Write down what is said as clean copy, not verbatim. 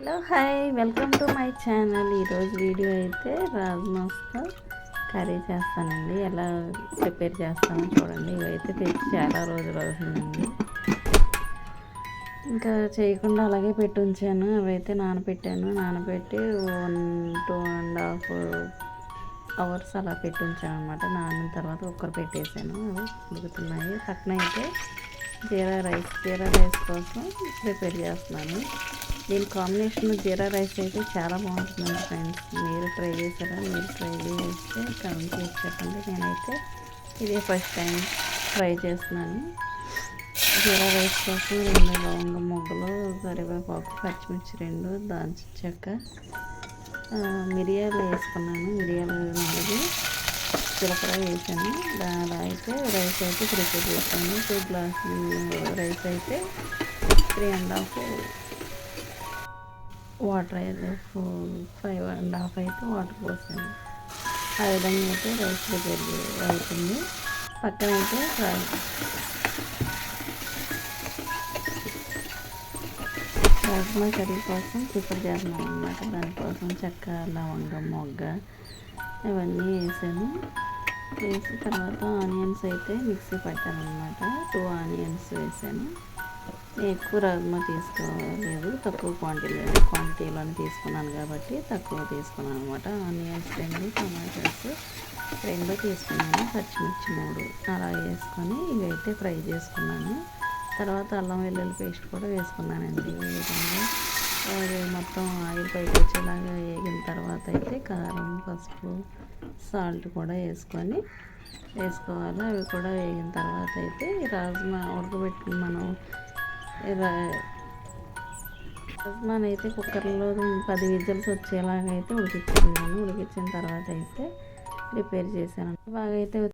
Hello hi welcome to my channel. ఈరోజు video అయితే రాజ్మాస్తో curry చేస్తానండి. ఎలా ప్రిపేర్ చేస్తానో చూడండి. ఇవైతే తెచ్చి చాలా రోజులు అవుతుందండి, ఇంకా చేయకుండా అలాగే పెట్టి ఉంచాను. అవైతే నానబెట్టి 1-2.5 hours అలా పెట్టి ఉంచాను అనమాట. నానిన తర్వాత కుక్కర్ పెట్టేశాను. అవి ఉడుకుతున్నాయి. పక్కన అయితే జీరా రైస్ కోసం ప్రిపేర్ చేస్తున్నాను. దీని కాంబినేషన్ జీరా రైస్ అయితే చాలా బాగుంటుందండి ఫ్రెండ్స్. మీరు ట్రై చేశారా? మీరు ట్రై చేస్తే కామెంట్ చేసి చెప్పండి. నేనైతే ఇదే ఫస్ట్ టైం ట్రై చేస్తున్నాను. జీరా రైస్ కోసం 2 లవంగ మొగ్గలు, కరివేపాకు, పచ్చిమిర్చి 2, దాల్చిన చెక్క, మిరియాలు వేసుకున్నాను. మిరియాలు 4, జీలకర్ర వేసాను. దాని అయితే రైస్ అయితే ప్రిపేర్ చేస్తాను. 2 గ్లాసులు రైస్ అయితే 3.5 వాటర్ అయితే 5.5 అయితే వాటర్ పోసాను. ఆ విధంగా అయితే రైస్ ప్రిపేర్ అవుతుంది. పక్కన అయితే రాజ్మా కర్రీ కోసం ప్రిపేర్ చేస్తున్నాను అన్నమాట. దానికోసం చెక్క, లవంగం, మొగ్గ ఇవన్నీ వేసాను. వేసిన తర్వాత ఆనియన్స్ అయితే మిక్సీ పట్టాను అనమాట. 2 ఆనియన్స్ వేసాను. ఎక్కువ రాజ్మా తీసుకోలేదు, తక్కువ క్వాంటిటీలోనే తీసుకున్నాను కాబట్టి తక్కువ తీసుకున్నాను అనమాట. ఆనియన్స్ 2, టమాటాస్ 2 తీసుకున్నాను, పచ్చిమిర్చి 3 అలా వేసుకొని ఇవైతే ఫ్రై చేసుకున్నాను. తర్వాత అల్లం వెల్లుల్లి పేస్ట్ కూడా వేసుకున్నానండి. ఈ విధంగా అది మొత్తం ఆయిల్ పైకి వచ్చేలాగా వేగిన తర్వాత అయితే కారం, పసుపు, సాల్ట్ కూడా వేసుకోవాలి. అవి కూడా వేగిన తర్వాత అయితే రాజ్మా ఉడకబెట్టుకుని మనం రాజ్మాని అయితే కుక్కర్లో 10 విజిల్స్ వచ్చేలాగా అయితే ఉడికించుకున్నాను. ఉడికించిన తర్వాత అయితే ప్రిపేర్ చేశాను. బాగా అయితే